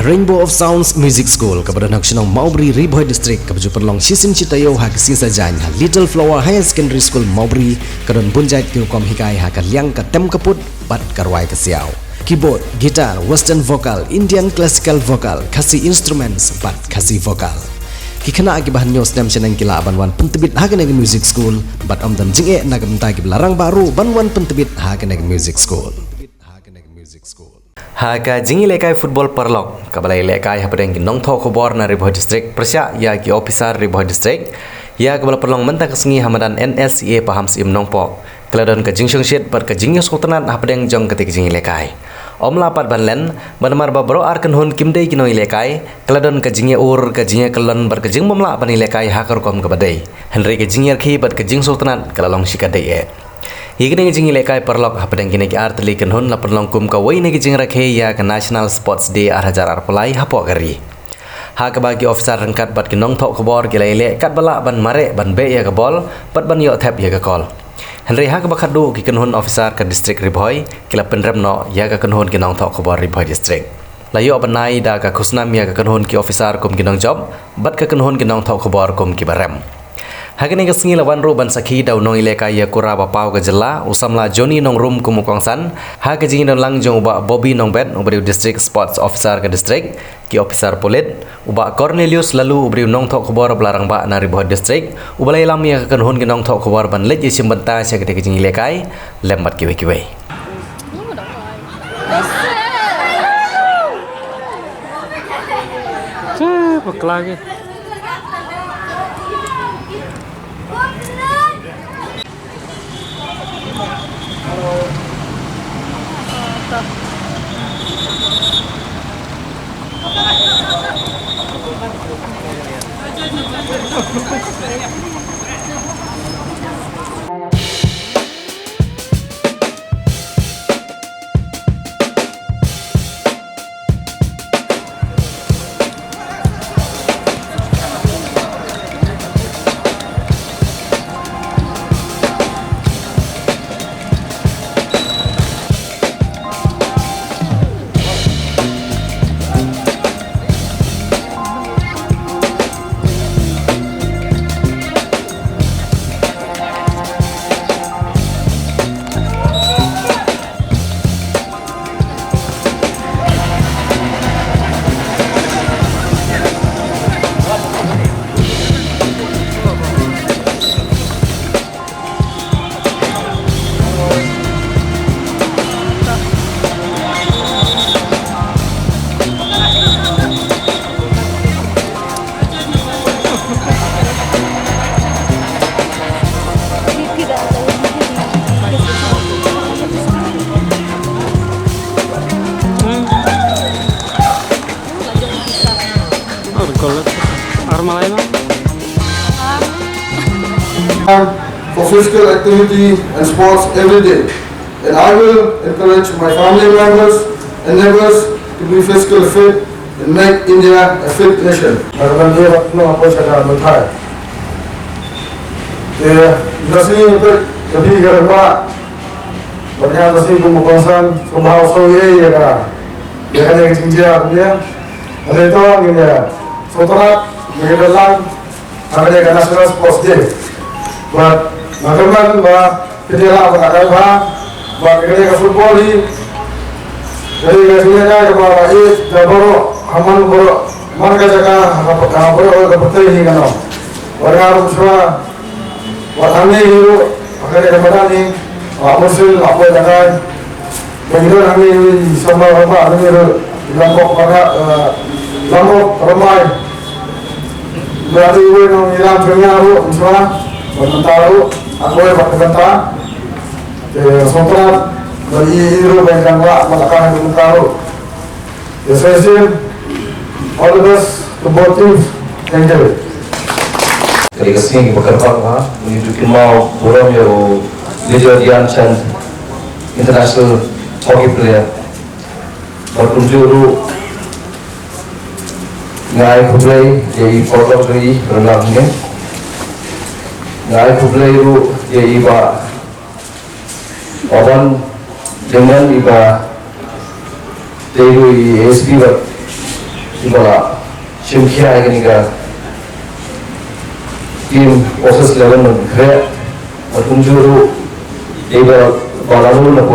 Rainbow of Sounds Music School kepada Nasional Maubri Riboy District kepada perlong sisim citayo hak sisa jany Little Flower Higher Secondary School Maubri kedon bunjait kirukom hikai hak liang ka tem kaput bat karwai kesiau keyboard, gitar, western vocal, Indian classical vocal, kasi instruments bat kasi vocal kikena akibahan news nem senang kila banwan pentebit hak neg music school bat amdan jinge nagam tagi larang baru banwan pentebit hak neg music school. Haka jingi lekai football perlok kabalai lekai hapadeng ki nongtho khobor na Riboy District persya ya ki officer Riboy District ya kabala perlong mentang kesengi hamadan NSCA paham sim nongpo keladon ke jingsong shit bar ke jingyo sultanan hapadeng jong ketik jingi lekai omla pat banlen banmar babro arkan hun kimdei kinoi lekai keladon ke jingi ur ke jingi kelon bar ke jing momla bani lekai hakar kom ke badai henry ke jingi khi bar ke jing sultanan kelalong shikadai e Higini jingi lekai perlok hapadeng kini ki artli kenhun la perlong kum ka wai negi jing rakhe ya ke National Sports Day arhajar arpulai hapo gari. Ha ka bagi officer rengkat bat ki nong thok khobor ki lele kat bala ban mare ban be ya ka bol bat ban yo thap ya ka kol. Henry ha ka bakhadu ki kenhun officer ke district Riboy ki la penrem no ya ka kenhun ki nong thok khobor Riboy District. Layo banai da ka khusnam ya ka kenhun ki officer kum ki nong job bat ka kenhun ki nong thok khobor kum ki barem. Hagani kesengi lawan ruban sakhi dau nong ileka ya kura bapau ke jela usamla Johnny nong rum kumukongsan ha ke jingi nong langjong uba Bobby nong bet ubri district sports officer ke district ki officer polit uba Cornelius lalu ubri nong thok khobor belarang ba na Riboy District ubalai lam ya kan hun ke nong thok khobor ban lej isim banta sia ke jingi lekai lembat kiwe Lagi. For physical activity and sports every day, and I will encourage my family members and neighbors to be physically fit and make India a fit nation. National Sports Day. But nagaman ba pinila ang kakaiba ba kaya ka football hi kaya ka sila ka ba it daboro haman boro man ka jaga ka boro ka patay hi kano wala ro swa wa thane hiro kaya ka madani amosil apo jaga bangiro nami sama ba ani ro lambok para lambok ramai berarti gue nong ilang pengaruh swa Tahu aku yang berkata, soalnya dari itu banyak lah melakukan itu tahu. Saya all the best to both teams. Thank you. Kali kesini bekerja apa? Ini mau buram ya, Lidia Dian Chan, international hockey player. Berkunjung ngai kublai jadi foto dari renangnya. Ngai kublai itu jadi iba orang dengan iba dari SP Ibarat Shimkia ini kan tim proses level mengerak menjuru ibarat balalu nak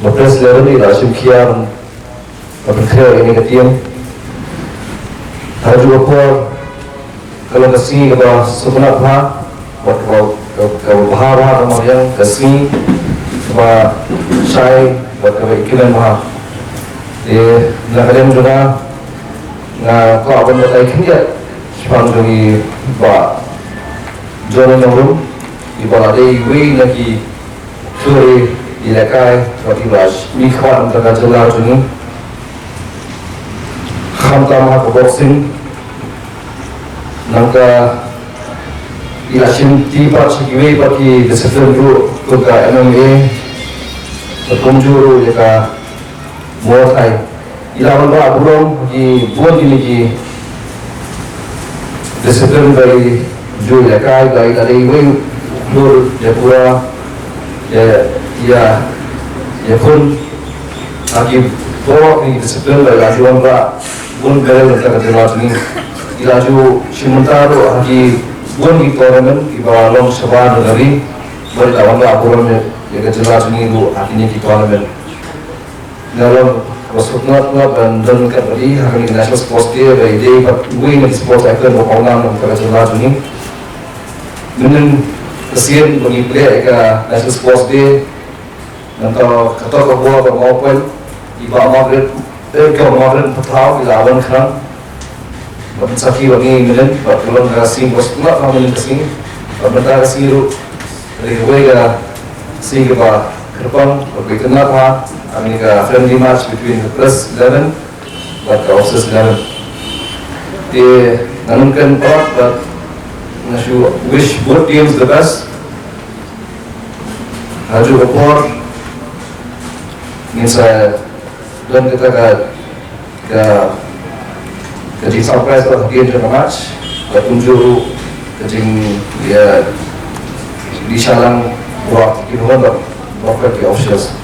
proses level ini lah Shimkia mengerak ini ke tim hari juga kalau kasih kepada sebenar bah kalau bahara kemudian kasih kepada saya buat kebajikan bah di nakalian juga na kau abang betai kerja sepan dari bah jalan yang di bawah ada iwi lagi suri di lekai seperti belas mikwan terkait jalan ini khamtam hak boxing nangka ilasin tiba sekiwe bagi disiplin dulu ke MMA berkunjung jika Muay Thai ilawan ba burung di buat ini disiplin dari jual lekai dari wing lur Jepura ya pun lagi bawa ini disiplin dari lajuan ba pun kerja dengan jelas ini ilaju sementara lagi pun di tournament di bawah long sebar dari bertawan ba burung ya jelas ini lu akhirnya di tournament dalam maksudnya dan kembali hari ini National Sports Day dari day win sports icon berkongsi dalam kerajaan ini dengan kesian bagi player ke National Sports Day untuk ketua ketua bermaupun di bawah Madrid petau di lawan kerang bersaki bagi milen berkelon kasih maksudnya kami kasih pemerintah kasih itu dari gue kasih kepada kerpang berbeda apa Amerika friendly match between the plus 11 but the officers 11 they nanunkan part but nashu wish both teams the best haju report minsa dan kita ke surprise pada game the match tunjuk kecing dia di salang buat kinuan berapa di officials